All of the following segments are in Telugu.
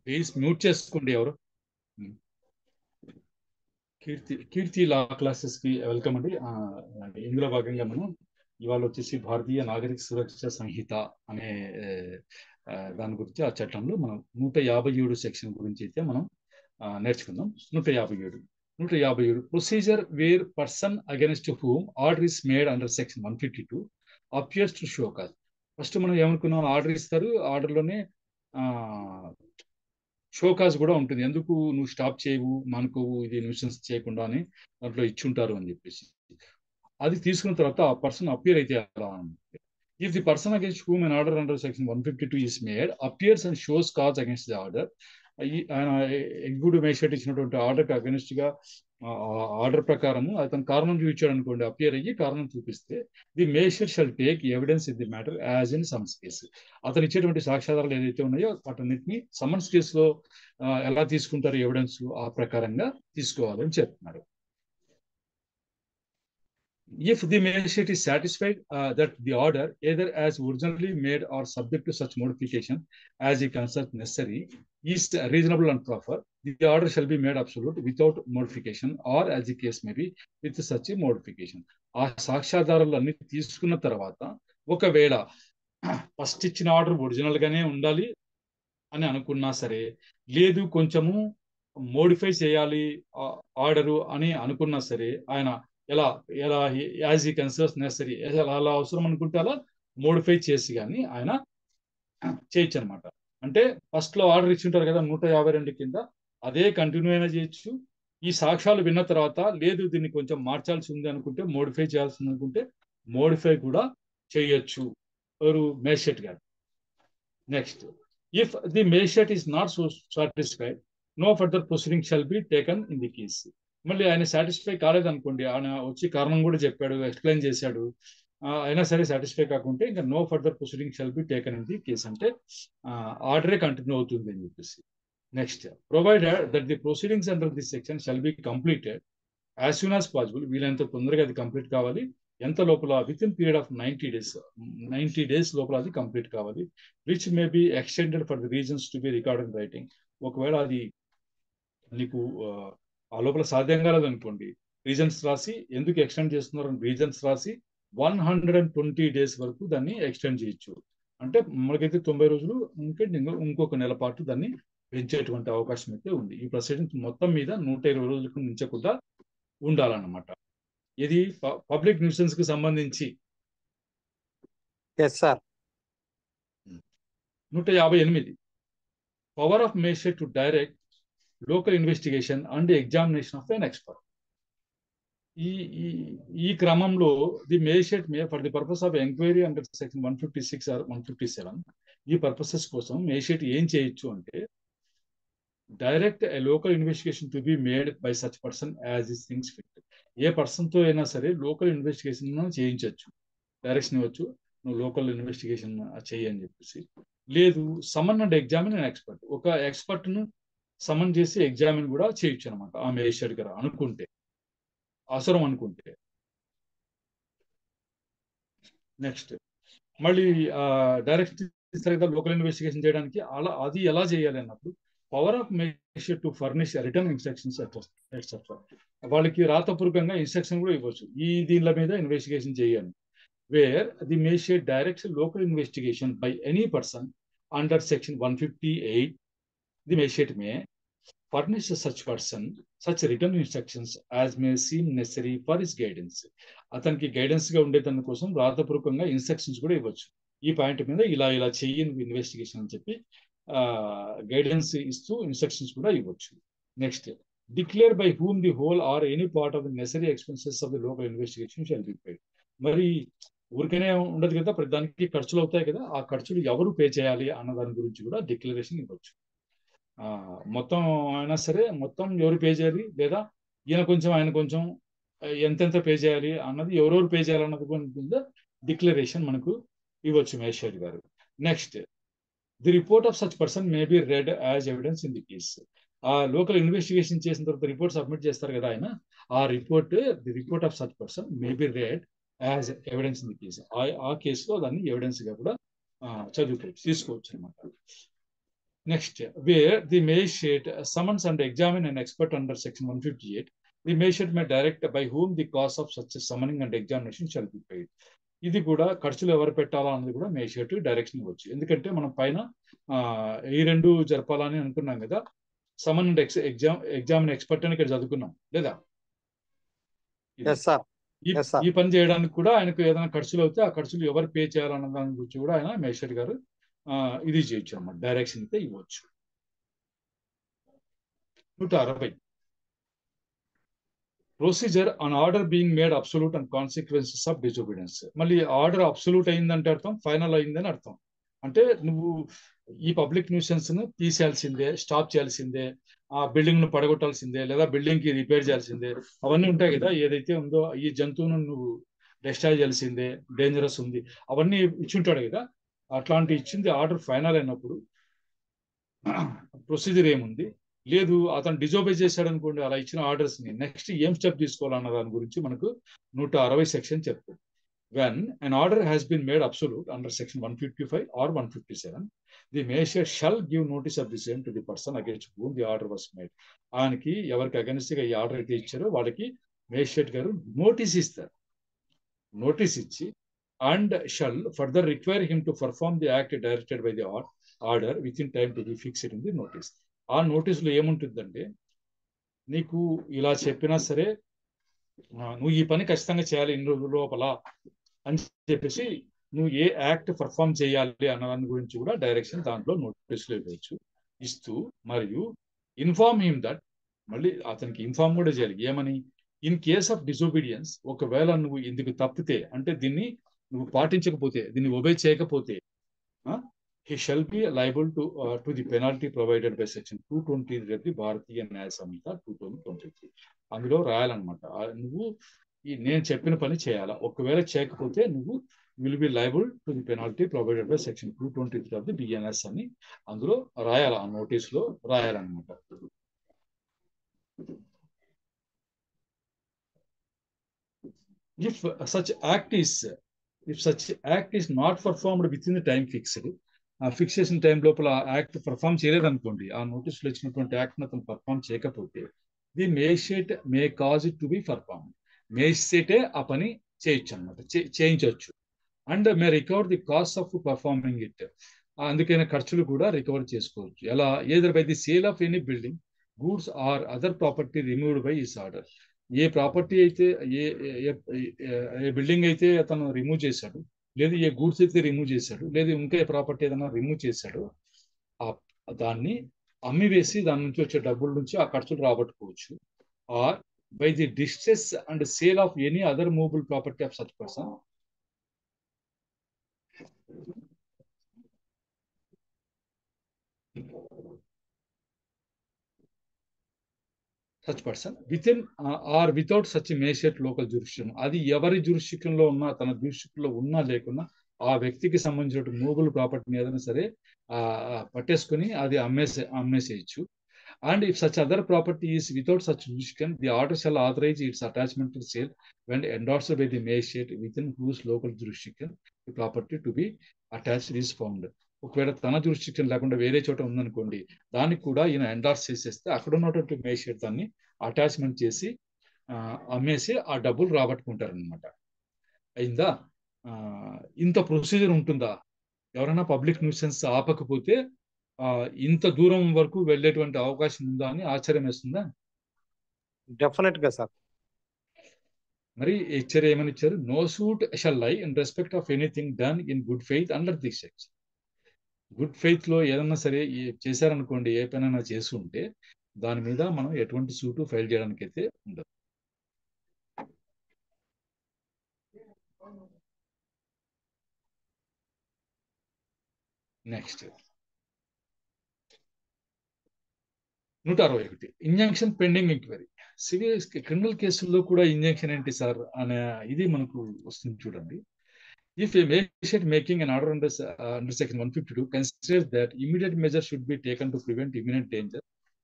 ప్లీజ్ మ్యూట్ చేసుకోండి ఎవరు. కీర్తి లా క్లాసెస్ కి వెల్కమ్ అండి. ఇందులో భాగంగా మనం ఇవాళ వచ్చేసి భారతీయ నాగరిక సురక్ష సంహిత అనే దాని గురించి, ఆ చట్టంలో మనం 157 సెక్షన్ గురించి అయితే మనం నేర్చుకుందాం. 157 procedure where person against whom order is made under section 152 appears to show cause. First మనం ఏమనుకున్నాం, ఆర్డర్ ఇస్తారు, ఆర్డర్లోనే షోకాజ్ కూడా ఉంటుంది. ఎందుకు నువ్వు స్టాప్ చేయవు, మనకు ఇది న్యూసెన్స్ చేయకుండా అని దాంట్లో ఇచ్చుంటారు అని చెప్పేసి. అది తీసుకున్న తర్వాత ఆ పర్సన్ అపియర్ అయితే ఎలా అంటే, if the person against whom an order under section 152 is made appears and shows cause against the order, ఆయన ఎగ్జిక్యూటివ్ మేజిస్ట్రేట్ ఇచ్చినటువంటి ఆర్డర్కి అగెన్స్ట్ గా ఆర్డర్ ప్రకారము అతను కారణం చూపించాడు అనుకోండి, అపియర్ అయ్యి కారణం చూపిస్తే the magistrate shall take evidence in the matter as in summons case. అతను ఇచ్చేటువంటి సాక్ష్యాధారాలు ఏదైతే ఉన్నాయో వాటన్నిటిని సమన్స్ కేసులో ఎలా తీసుకుంటారు ఎవిడెన్స్, ఆ ప్రకారంగా తీసుకోవాలని చెప్తున్నారు. If the magistrate is satisfied that the order, either as originally made or subject to such modification as he considers necessary, is reasonable and proper, the order shall be made absolute without modification, or as the case may be, with such a modification. ఆ సాక్ష్యాధారాలన్నీ తీసుకున్న తర్వాత ఒకవేళ ఫస్ట్ ఇచ్చిన ఆర్డర్ ఒరిజినల్ గానే ఉండాలి అని అనుకున్నా సరే, లేదు కొంచెము మోడిఫై చేయాలి ఆర్డరు అని అనుకున్నా సరే, ఆయన ఎలా ఎలా యాజ్ ఈ కన్సిడర్స్ నెసరీ, అలా అవసరం అనుకుంటే అలా మోడిఫై చేసి కానీ ఆయన చేయొచ్చు అనమాట. అంటే ఫస్ట్ లో ఆర్డర్ ఇచ్చింటారు కదా 152 కింద, అదే కంటిన్యూ అయినా చేయొచ్చు. ఈ సాక్ష్యాలు విన్న తర్వాత లేదు దీన్ని కొంచెం మార్చాల్సి ఉంది అనుకుంటే, మోడిఫై చేయాల్సి అనుకుంటే మోడిఫై కూడా చేయొచ్చు ఎవరు, మేజిస్ట్రేట్ గారు. Next, if the magistrate is not so satisfied, no further proceeding shall be taken in the case. మళ్ళీ ఆయన సాటిస్ఫై కాలేదనుకోండి, ఆయన వచ్చి కారణం కూడా చెప్పాడు, ఎక్స్ప్లెయిన్ చేశాడు, అయినా సరే సాటిస్ఫై కాకుంటే ఇంకా no further proceeding shall be taken in the case, అంటే ఆర్డరే కంటిన్యూ అవుతుంది అని చెప్పేసి. Next, provided that the proceedings under this section shall be completed as soon as possible, వీలైనంత తొందరగా అది కంప్లీట్ కావాలి. ఎంత లోపల, within period of 90 days లోపల అది కంప్లీట్ కావాలి. Which may be extended for the reasons to be recorded in writing. ఒకవేళ అది నీకు ఆ లోపల సాధ్యం కాలేదనుకోండి, రీజన్స్ రాసి, ఎందుకు ఎక్స్టెండ్ చేస్తున్నారు అని రీజన్స్ రాసి 120 డేస్ వరకు దాన్ని ఎక్స్టెండ్ చేయొచ్చు. అంటే మనకైతే 90 రోజులు, ఇంకొక నెల పాటు దాన్ని పెంచేటువంటి అవకాశం అయితే ఉంది. ఈ ప్రొసీడింగ్ మొత్తం మీద 120 రోజులకు మించకుండా ఉండాలన్నమాట. ఇది పబ్లిక్ న్యూసెన్స్ కి సంబంధించి. 158 power of magistrate to direct local investigation and examination of an expert. ఈ క్రమంలో the magistrate may for the purpose of enquiry under section 156 or 157, ఈ పర్పసెస్ కోసం మేజిస్ట్రేట్ ఏం చేయొచ్చు అంటే, direct a local investigation to be made by such person as is thinks fit. ఏ పర్సన్తో అయినా సరే లోకల్ ఇన్వెస్టిగేషన్ చేయించవచ్చు, డైరెక్షన్ ఇవ్వచ్చు, నువ్వు లోకల్ ఇన్వెస్టిగేషన్ చెయ్యి అని చెప్పేసి. లేదు, సమన్ అండ్ ఎగ్జామిన్ అండ్ ఎక్స్పర్ట్, ఒక ఎక్స్పర్ట్ ను సమన్ చేసి ఎగ్జామిన్ కూడా చేయొచ్చు అనమాట ఆ మేజిస్ట్రేట్ గారు అనుకుంటే, అవసరం అనుకుంటే. నెక్స్ట్, మళ్ళీ డైరెక్ట్ లోకల్ ఇన్వెస్టిగేషన్ చేయడానికి అది ఎలా చేయాలి అన్నప్పుడు, power of magistrate to furnish return instructions etcetera, వాళ్ళకి రాతపూర్వకంగా ఇన్స్ట్రక్షన్ కూడా ఇవ్వచ్చు, ఈ దీనిల మీద ఇన్వెస్టిగేషన్ చేయాలి. Where the magistrate directs local investigation by any person under section 158, the magistrate may furnish such person such written instructions as may seem necessary for his guidance. అతనికి గైడెన్స్ గా ఉండే దాని కోసం రాతపూర్వకంగా ఇన్స్ట్రక్షన్స్ కూడా ఇవ్వచ్చు. ఈ పాయింట్ మీద ఇలా ఇలా చెయ్యి ఇన్వెస్టిగేషన్ అని చెప్పి గైడెన్స్ ఇస్తూ ఇన్స్ట్రక్షన్స్ కూడా ఇవ్వచ్చు. Next, declare by whom the whole or any part of the necessary expenses of the local investigation shall be paid. మరి ఊరికనే ఉండదు కదా, ప్రతి దానికి ఖర్చులు అవుతాయి కదా, ఆ ఖర్చులు ఎవరు పే చేయాలి అన్న దాని గురించి కూడా డిక్లరేషన్ ఇవ్వచ్చు. మొత్తం అయినా సరే మొత్తం ఎవరు పే చేయాలి, లేదా ఈయన కొంచెం ఆయన కొంచెం, ఎంతెంత పే చేయాలి అన్నది, ఎవరెవరు పే చేయాలన్నది కూడా డిక్లరేషన్ మనకు ఇవ్వచ్చు మేజిస్ట్రేట్ గారు. Next, the report of such person may be red as evidence in the case. ఆ లోకల్ ఇన్వెస్టిగేషన్ చేసిన తర్వాత రిపోర్ట్ సబ్మిట్ చేస్తారు కదా ఆయన, ఆ the report of such person may be red as evidence in the case. ఆ కేసులో దాన్ని ఎవిడెన్స్ గా కూడా చదువుకోవచ్చు, తీసుకోవచ్చు అనమాట. Next, where the magistrate summons and examine an expert under section 158, the magistrate may direct by whom the cost of such summoning and examination shall be paid. ఇది కూడా ఖర్చులు ఎవరు పెట్టాలా అన్నది కూడా మేజిస్ట్రేట్ డైరెక్షన్ ఇవ్వచ్చు. ఎందుకంటే మనం పైన ఈ రెండు జరపాలని అనుకున్నాం కదా, సమన్ అండ్ ఎగ్జామిన్ ఎక్స్పర్ట్ అని ఇక్కడ చదువుకున్నాం లేదా? ఈ పని చేయడానికి కూడా ఆయనకు ఏదైనా ఖర్చులు అవుతే ఆ ఖర్చులు ఎవరు పే చేయాలన్న దాని గురించి కూడా ఆయన మేజిస్ట్రేట్ గారు ఇది చేయొచ్చు అన్నమాట, డైరెక్షన్ అయితే ఇవ్వచ్చు. 160 procedure on order being made absolute and consequences of disobedience. మళ్ళీ ఆర్డర్ అబ్సల్యూట్ అయిందంటే అర్థం ఫైనల్ అయిందని అర్థం. అంటే నువ్వు ఈ పబ్లిక్ న్యూసెన్స్ ను తీసేయాల్సిందే, స్టాప్ చేయాల్సిందే, ఆ బిల్డింగ్ ను పడగొట్టాల్సిందే, లేదా బిల్డింగ్ కి రిపేర్ చేయాల్సిందే, అవన్నీ ఉంటాయి కదా. ఏదైతే ఉందో ఈ జంతువును నువ్వు డిస్ట్రాయ్ చేయాల్సిందే, డేంజరస్ ఉంది, అవన్నీ ఇచ్చుంటాడు కదా. అట్లాంటి ఇచ్చింది ఆర్డర్ ఫైనల్ అయినప్పుడు ప్రొసీజర్ ఏముంది, లేదు అతను డిజోబే చేశాడు అనుకోండి అలా ఇచ్చిన ఆర్డర్స్ ని, నెక్స్ట్ ఏం స్టెప్ తీసుకోవాలన్న దాని గురించి మనకు 160 సెక్షన్ చెప్తుంది. When an order has been made absolute under section 155 or 157, the magistrate shall give notice of the same to the person against whom the order was made. ఆయనకి ఎవరికి అగెన్స్ట్ గా ఈ ఆర్డర్ అయితే ఇచ్చారో వాళ్ళకి మేజిస్ట్రేట్ గారు నోటీస్ ఇస్తారు. నోటీస్ ఇచ్చి and shall further require him to perform the act directed by the order within time to be fixed in the notice. ఆ నోటీసులో ఏముంటుందంటే, నీకు ఇలా చెప్పినా సరే నువ్వు ఈ పని ఖచ్చితంగా చేయాలి ఇన్ని రోజుల లోపల అని చెప్పేసి నువ్వు ఏ యాక్ట్ పర్ఫామ్ చేయాలి అన్న దాని గురించి కూడా డైరెక్షన్ దాంట్లో నోటీసులు ఇవ్వచ్చు ఇస్తూ, మరియు ఇన్ఫార్మ్ హిమ్ దట్, మళ్ళీ అతనికి ఇన్ఫార్మ్ కూడా చేయాలి ఏమని, ఇన్ కేస్ ఆఫ్ డిసోబీడియన్స్, ఒకవేళ నువ్వు ఇందుకు తప్పితే అంటే దీన్ని నువ్వు పాటించకపోతే, దీన్ని ఒబే చేయకపోతే, he shall be liable to the penalty provided by section 223 of the భారతీయ న్యాయ సంహిత 2023. అందులో రాయాలన్నమాట, నువ్వు నేను చెప్పిన పని చేయాలా, ఒకవేళ చేయకపోతే నువ్వు will be liable to the penalty provided by section 223 of the BNS అని అందులో రాయాల, ఆ నోటీస్ లో రాయాలన్నమాట. If such act is not performed within the time fixed, fix చేసిన టైం లోపల యాక్ట్ పర్ఫామ్ చేయలేదనుకోండి, ఆ నోటీసులో ఇచ్చినటువంటి యాక్ట్ అతను పర్ఫామ్ చేయకపోతే, the magistrate may cause it to be perform, మేజిస్ట్రేటే ఆ పని చేయొచ్చు అనమాట, చేయించవచ్చు. And may recover the cost of performing it, అందుకైన ఖర్చులు కూడా రికవర్ చేసుకోవచ్చు. ఎలా, either by the sale of any building, goods or other property removed by his order. ఏ ప్రాపర్టీ అయితే ఏ బిల్డింగ్ అయితే అతను రిమూవ్ చేశాడు, లేదు ఏ గూడ్స్ అయితే రిమూవ్ చేశాడు, లేదు ఇంకా ఏ ప్రాపర్టీ ఏదైనా రిమూవ్ చేశాడు, దాన్ని అమ్మివేసి దాని నుంచి వచ్చే డబ్బుల నుంచి ఆ ఖర్చులు రాబట్టుకోవచ్చు. Or by the distress and sale of any other movable property of such person, such person within or without such a magistrate local jurisdiction. అది ఎవరి జ్యూరిస్డిక్షన్ లో ఉన్నా, తన జ్యూరిస్డిక్షన్ లో ఉన్నా లేకున్నా, ఆ వ్యక్తికి సంబంధించిన మూవబుల్ ప్రాపర్టీని ఏదైనా సరే పట్టేసుకుని అది అమ్మేసేయచ్చు. And if such other property is without such jurisdiction, the order shall authorize its attachment to sale when endorsed by the magistrate within whose local jurisdiction the property to be attached is found. ఒకవేళ తన జ్యూరిస్డిక్షన్ లేకుండా వేరే చోట ఉందనుకోండి, దానికి కూడా ఈయన ఎండార్స్ చేసేస్తే అక్కడ ఉన్నటువంటి మేజిస్ట్రేట్ దాన్ని అటాచ్మెంట్ చేసి అమ్మేసి ఆ డబ్బులు రాబట్టుకుంటారనమాట. అయిందా? ఇంత ప్రొసీజర్ ఉంటుందా? ఎవరైనా పబ్లిక్ న్యూసెన్స్ ఆపకపోతే ఇంత దూరం వరకు వెళ్ళేటువంటి అవకాశం ఉందా అని ఆశ్చర్యం వేస్తుందా? డెఫినెట్ గా సార్. మరి హెచ్చరిక ఏమని ఇచ్చారు? No suit shall lie in respect of anything done in good faith under this section. Good faith లో ఏదన్నా సరే చేశారనుకోండి, ఏ పనైనా చేసి ఉంటే దాని మీద మనం ఎటువంటి సూటు ఫైల్ చేయడానికి అయితే ఉండదు. Next 161 injunction pending enquiry. Civil criminal కేసుల్లో కూడా ఇంజంక్షన్ ఏంటి సార్ అనే ఇది మనకు వస్తుంది చూడండి. If a magistrate making an order under section 152 considers that immediate measures should be taken to prevent imminent danger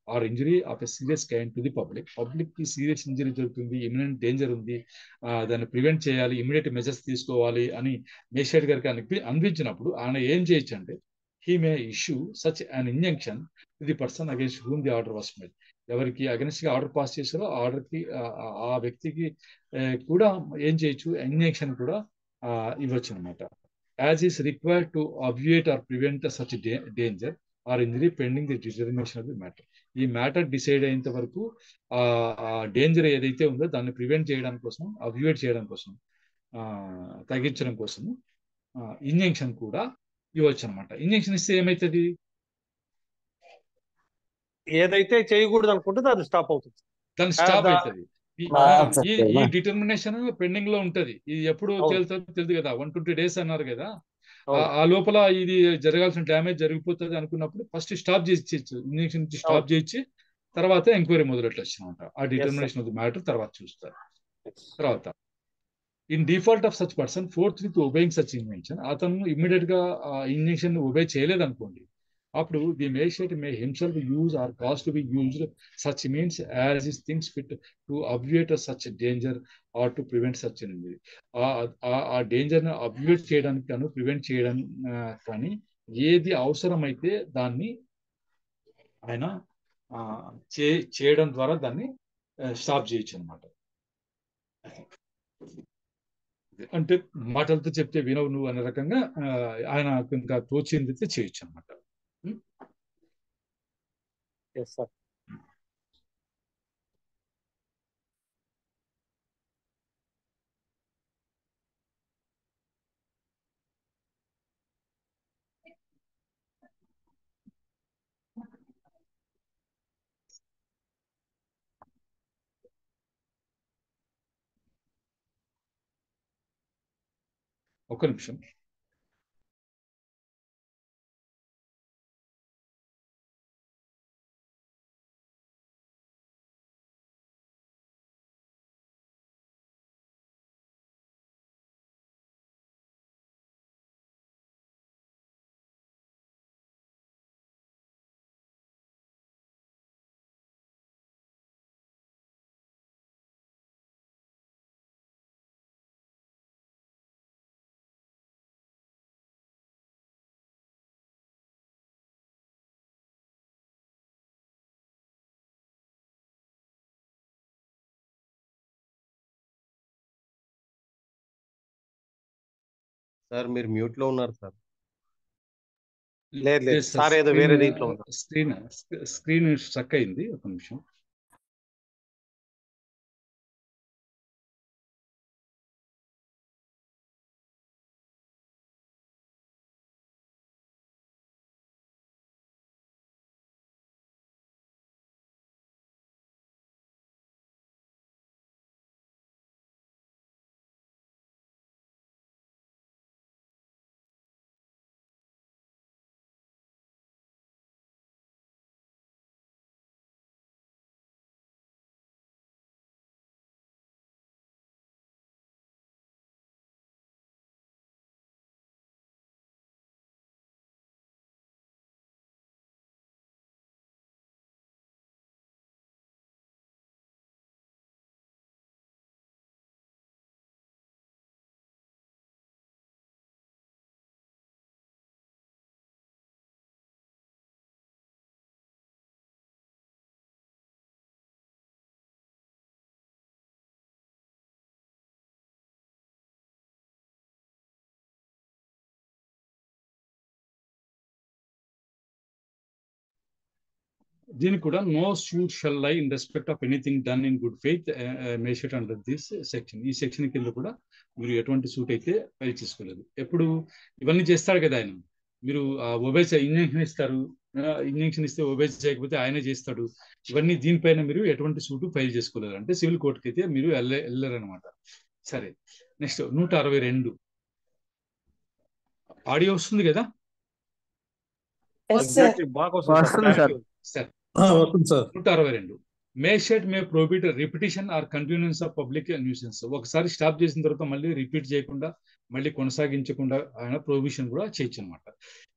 or injury of a serious kind to the public కి సీరియస్ ఇంజరీ జరుగుతుంది, ఇమినెంట్ డేంజర్ ఉంది, దాన్ని ప్రివెంట్ చేయాలి, ఇమీడియట్ మెజర్స్ తీసుకోవాలి అని మేజిస్ట్రేట్ గారికి అనిపించినప్పుడు ఆయన ఏం చేయొచ్చు అంటే, he may issue such an injunction to the person against whom the order was made. ఎవరికి అగెన్స్ట్ గా ఆర్డర్ పాస్ చేశారో ఆర్డర్ కి ఆ వ్యక్తికి కూడా ఏం చేయొచ్చు, ఇంజెక్షన్ కూడా ఇవ్వచ్చు అనమాట. As is required to obviate or prevent such danger or injury pending the determination of the matter. ఈ మ్యాటర్ డిసైడ్ అయినంత వరకు ఆ డేంజర్ ఏదైతే ఉందో దాన్ని ప్రివెంట్ చేయడం కోసం, అబ్వియేట్ చేయడం కోసం, తగ్గించడం కోసం ఇంజెక్షన్ కూడా ఇవ్వచ్చు అనమాట. ఇంజెక్షన్ ఇస్తే ఏమైతుంది, ఏదైతే చేయకూడదు అనుకుంటుందో అది స్టాప్ అవుతుంది, దాన్ని స్టాప్ అవుతుంది. ఈ డిటర్మినేషన్ పెండింగ్ లో ఉంటది. ఇది ఎప్పుడు తేలుతుందో తెలియదు కదా, 120 days అన్నారు కదా. ఆ లోపల ఇది జరగాల్సిన డ్యామేజ్ జరిగిపోతుంది అనుకున్నప్పుడు ఫస్ట్ స్టాప్ చేసి ఇంజెక్షన్ స్టాప్ చేయించి తర్వాత ఎంక్వైరీ మొదలెట్టచ్చు అనమాట. ఆ డిటర్మినేషన్ ఆఫ్ ది మ్యాటర్ తర్వాత చూస్తారు. తర్వాత in default of such person forthwith obeying such injunction, అతను ఇమ్మీడియట్ గా ఇంజెక్షన్ ఒబే చేయలేదు అనుకోండి, అప్పుడు the magistrate may himself use or cause to be used such means as is thinks fit to obviate such danger or to prevent such injury. ఆ డేంజర్ ని అబ్వియేట్ చేయడానికి కానీ ప్రివెంట్ చేయడానికి కానీ ఏది అవసరమైతే దాన్ని ఆయన చేయడం ద్వారా దాన్ని స్టాప్ చేయొచ్చు అనమాట. అంటే మాటలతో చెప్తే వినవు నువ్వు అనే రకంగా ఆయన ఇంకా తోచింది చేయొచ్చు అనమాట. ఒక్క నిమిషం. సార్ మీరు మ్యూట్ లో ఉన్నారు సార్. లేదు సార్, ఏదో వేరే దీంట్లో ఉన్నారు. స్క్రీన్ స్ట్రక్ అయింది, ఒక నిమిషం. దీనికి కూడా no suit shall lie in respect of anything done in good faith మేషెట్ అండర్ దిస్ సెక్షన్. ఈ సెక్షన్ కింద కూడా మీరు ఎటువంటి సూట్ అయితే ఫైల్ చేసుకోలేదు. ఎప్పుడు ఇవన్నీ చేస్తాడు కదా ఆయన, మీరు ఒబే ఇంజెక్షన్ ఇస్తారు, ఇంజెక్షన్ ఇస్తే ఒబే చేయకపోతే ఆయనే చేస్తాడు, ఇవన్నీ దీనిపైన మీరు ఎటువంటి సూటు ఫైల్ చేసుకోలేరు, అంటే సివిల్ కోర్టుకి అయితే మీరు వెళ్ళరు అనమాట. సరే, నెక్స్ట్ 162 ఆడియో వస్తుంది కదా? బాగా వస్తుంది sir. 162 magistrate may prohibit repetition or continuance of public nuisance. ఒకసారి స్టాప్ చేసిన తర్వాత మళ్ళీ రిపీట్ చేయకుండా, మళ్ళీ కొనసాగించకుండా ఆయన ప్రొహిబిషన్ కూడా చేయొచ్చు అనమాట.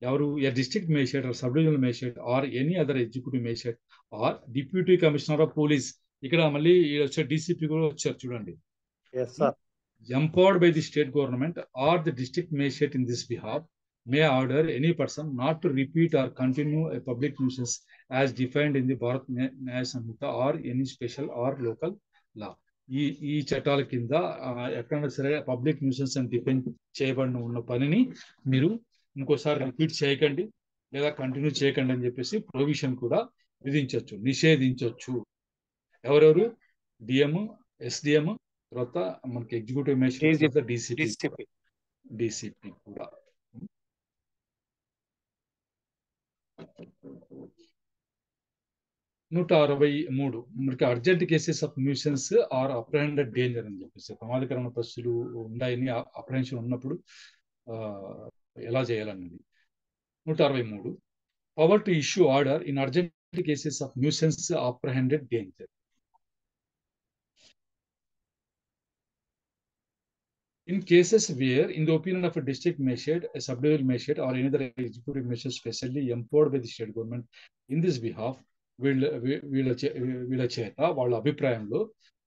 ఎవరు? A district magistrate or sub divisional magistrate or any other executive magistrate or deputy commissioner of police. ఇక్కడ మళ్ళీ వచ్చే డిసిపి కూడా వచ్చారు చూడండి. Empowered by the state government or the district magistrate in this behalf may order any person not to repeat or continue a public nuisance as defined in the Bharat Nyaya Samhita or any special or local law. ఈ చట్టాల కింద ఎక్కడైనా సరే పబ్లిక్ న్యూసెన్స్ అని డిఫైన్ చేయబడిన ఉన్న పనిని మీరు ఇంకోసారి రిపీట్ చేయకండి లేదా కంటిన్యూ చేయకండి అని చెప్పేసి ప్రొవిజన్ కూడా విధించవచ్చు, నిషేధించవచ్చు. ఎవరెవరు? డిఎం, ఎస్డిఎం, తర్వాత మనకి ఎగ్జిక్యూటివ్ మేజిస్ట్రేట్, డిసిపి కూడా. 163 మనకి urgent cases of nuisance or apprehended danger అని చెప్పేసి, ప్రమాదకరమైన పరిస్థితులు ఉన్నాయని అప్రహెన్షన్ ఉన్నప్పుడు ఎలా చేయాలన్నది. 163 power to issue order in urgent cases of nuisance apprehended danger. In cases where, in the opinion of a district magistrate, a sub-divisional magistrate, or any other executive magistrate specially empowered by the state government in this behalf, వీళ్ళ చేత వాళ్ళ అభిప్రాయంలో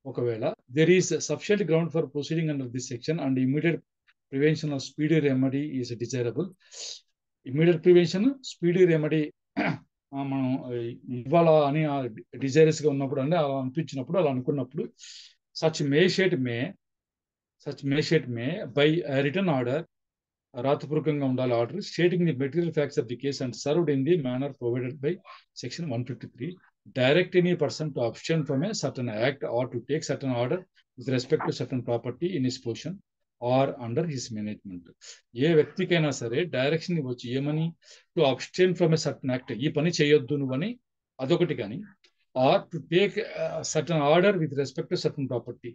ఒకవేళ there is sufficient ground for proceeding under this section and immediate prevention of speedy remedy is desirable. Immediate prevention, speedy remedy మనం ఇవ్వాలా అని డిజైరస్ గా ఉన్నప్పుడు అంటే అలా అనిపించినప్పుడు, అలా అనుకున్నప్పుడు such magistrate may by a written order, రాతపూర్వకంగా ఉండాలి order, stating the material facts of the case and served in the manner provided by section 153, direct any person to abstain from a certain act or to take certain order with respect to certain property in his position or under his management. ఏ వ్యక్తికైనా సరే డైరెక్షన్ ఇవ్వచ్చు, ఏమని? To abstain from a certain act, ఈ పని చేయొద్దు నువ్వని, అదొకటి. కానీ or to take certain order with respect to certain property,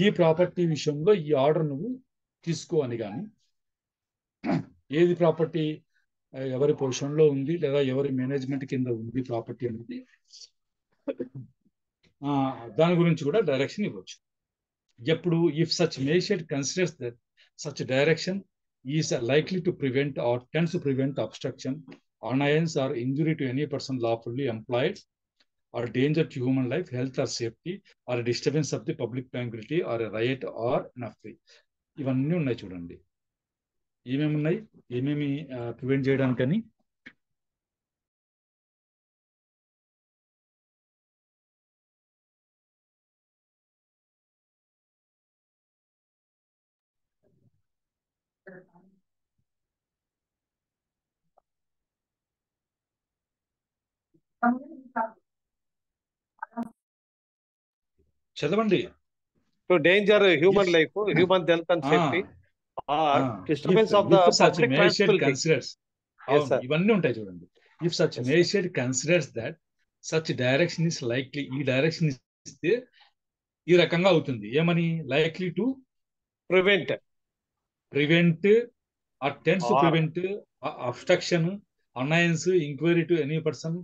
ఈ ప్రాపర్టీ విషయంలో ఈ ఆర్డర్ నువ్వు తీసుకో అని. కానీ ఏది ప్రాపర్టీ ఎవరి పొజిషన్లో ఉంది లేదా ఎవరి మేనేజ్మెంట్ కింద ఉంది ప్రాపర్టీ అనేది, దాని గురించి కూడా డైరెక్షన్ ఇవ్వచ్చు. ఎప్పుడు? If such magistrate considers that such direction is likely to prevent or tends to prevent obstruction, annoyance or injury to any person lawfully employed, or danger to human life, health or safety, or a disturbance of the public tranquility, or a riot or an affray. ఇవన్నీ ఉన్నాయి చూడండి. ఏమేమి ఉన్నాయి, ఏమేమి ప్రివెంట్ చేయడానికని. చదవండి. To danger human life, human health and safety, or disturbance of the public transport. ఇవన్నీ ఉంటాయి చూడండి. If such magistrate considers that such direction is likely, ఈ డైరెక్షన్ ఇస్తే ఈ రకంగా అవుతుంది. ఏమని? Likely to prevent or tends to prevent obstruction, annoyance, inquiry to any person,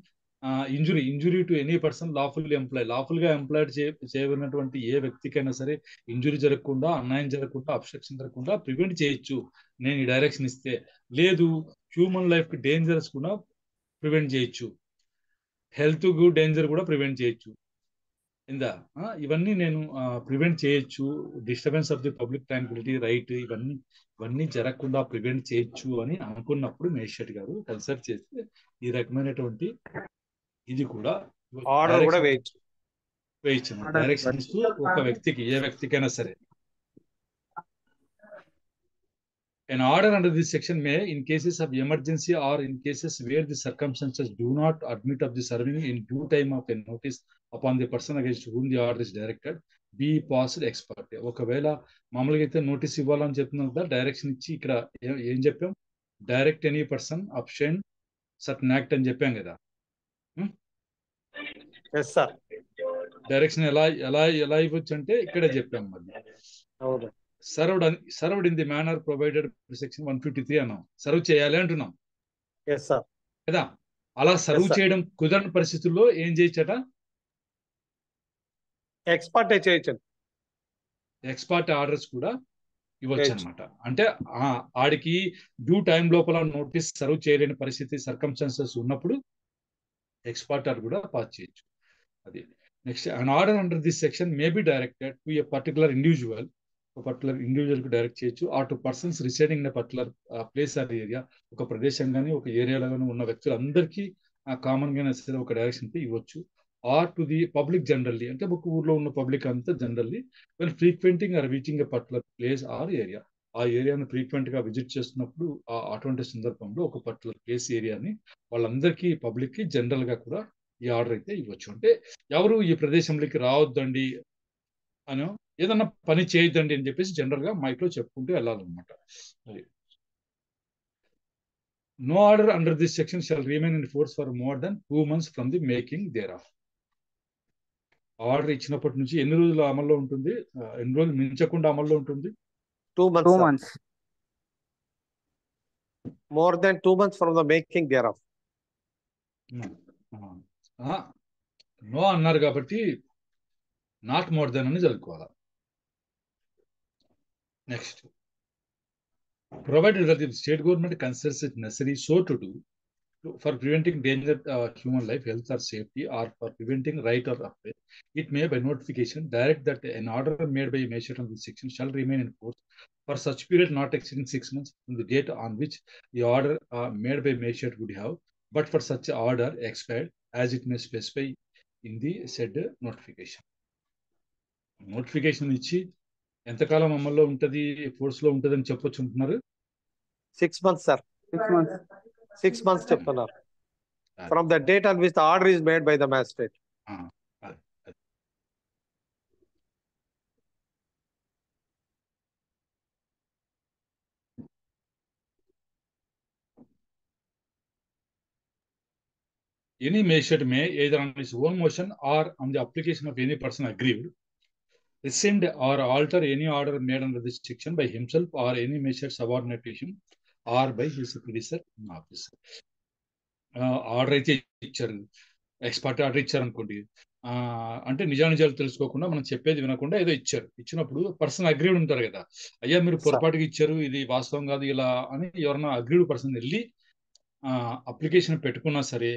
injury to any person lawfully employ, lawful గా ఎంప్లాయిడ్ చేయబడినటువంటి ఏ వ్యక్తికైనా సరే ఇంజురీ జరగకుండా, అన్యాయం జరగకుండా, అబ్స్ట్రక్షన్ జరగకుండా ప్రివెంట్ చేయొచ్చు నేను ఈ డైరెక్షన్ ఇస్తే. లేదు, హ్యూమన్ లైఫ్ కి డేంజరస్ కూడా ప్రివెంట్ చేయొచ్చు, హెల్త్ కు డేంజర్ కూడా ప్రివెంట్ చేయొచ్చు. ఇవన్నీ నేను ప్రివెంట్ చేయొచ్చు, disturbance of the public Tranquility, right, ఇవన్నీ జరగకుండా ప్రివెంట్ చేయొచ్చు అని అనుకున్నప్పుడు మేజిస్ట్రేట్ గారు కన్సల్ట్ చేస్తే ఈ రకమైనటువంటి ఇది కూడా ఆర్డర్ కూడా వేయచ్చు. డైరెక్షన్ ఇస్తూ ఒక వ్యక్తికి, ఏ వ్యక్తికైనా సరే. An order under this section may, in cases of emergency or in cases where the circumstances do not admit of the serving in due time of a notice upon the person against whom the order is directed, be passed ex parte. ఒకవేళ మామూలుగా అయితే నోటీస్ ఇవ్వాలని చెప్తున్నాం కదా, డైరెక్షన్ ఇచ్చి ఇక్కడ ఏం చెప్పాం? Direct any person abstain certain act అని చెప్పాం కదా. డైరెక్షన్ ఎలా ఇవ్వచ్చు అంటే ఇక్కడే చెప్పాం. మళ్ళీ served in the manner provided section 153 అన్నాం. సర్వ్ చేయాలి అంటున్నాం కదా. అలా సర్వ్ చేయడం కుదరని పరిస్థితుల్లో ఏం చేయొచ్చట? ఎక్స్పార్ట్ ఆర్డర్స్ కూడా ఇవ్వచ్చు అనమాట. అంటే ఆడికి డ్యూ టైం లోపల నోటీస్ సర్వ్ చేయలేని పరిస్థితి, సర్కమ్స్టాన్సెస్ ఉన్నప్పుడు ఎక్స్పార్ట్ ఆర్డర్ కూడా పాస్ చేయొచ్చు. అది next. an order under this section may be directed to a particular individual ఒక పర్టికులర్ ఇండివిజువల్కి డైరెక్ట్ చేయొచ్చు. ఆ to persons residing in particular place or area, ఒక ప్రదేశం కానీ ఒక ఏరియాలో కానీ ఉన్న వ్యక్తులందరికీ కామన్గా సరే ఒక డైరెక్షన్ ఇవ్వచ్చు. Or to the public generally, అంటే ఒక ఊర్లో ఉన్న పబ్లిక్ అంతా generally when frequenting or reaching a particular place or area, ఆ ఏరియాను ఫ్రీక్వెంట్గా విజిట్ చేస్తున్నప్పుడు అటువంటి సందర్భంలో ఒక పర్టికులర్ ప్లేస్ ఏరియాని వాళ్ళందరికీ పబ్లిక్కి జనరల్గా కూడా ఈ ఆర్డర్ అయితే ఇవ్వచ్చు. అంటే ఎవరు ఈ ప్రదేశంలోకి రావద్దండి అని, ఏదన్నా పని చేయొద్దండి అని చెప్పేసి జనరల్గా మైక్లో చెప్పుకుంటూ వెళ్ళాలన్నమాట. అది no order under this section shall remain in force for more than 2 months from the making thereof. Order ఇచ్చినప్పటి నుంచి ఎన్ని రోజులు అమల్లో ఉంటుంది, ఎన్ని రోజులు మించకుండా అమల్లో ఉంటుంది? 2 months. 2 months. More than 2 months from the making thereof. No అన్నారు కాబట్టి నాట్ మోర్ దెన్ అని చదువుకోవాలి. Next, provided that the state government considers it necessary so to do for preventing danger human life, health or safety, or for preventing right or affair, it may by notification direct that an order made by a magistrate on this section shall remain in force for such period not exceeding 6 months from the date on which the order made by magistrate would have, but for such order expired as it may specify in the said notification. Notification ఇచ్చి ఎంతకాలం అమల్లో ఉంటుంది, ఫోర్స్ లో ఉంటుంది అని చెప్పొచ్చు అంటున్నారు? 6 months, sir. 6 months. 6 months చెప్తున్నారు. From the date on which the order is made by the magistrate. Any magistrate may, either on his own motion or on the application of any person aggrieved, rescind or alter any order made under this section by himself or any magistrate subordinate to him or by his predecessor in office. Order అయితే ఇచ్చారు, ఎక్స్పర్ట్ ఆర్డర్ ఇచ్చారు అనుకోండి, అంటే నిజానిజాలు తెలుసుకోకుండా మనం చెప్పేది వినకుండా ఏదో ఇచ్చారు. ఇచ్చినప్పుడు పర్సన్ అగ్రీడ్ ఉంటారు కదా, అయ్యా మీరు పొరపాటుగా ఇచ్చారు, ఇది వాస్తవం కాదు ఇలా అని ఎవరన్నా అగ్రీడ్ పర్సన్ వెళ్ళి అప్లికేషన్ పెట్టుకున్నా సరే,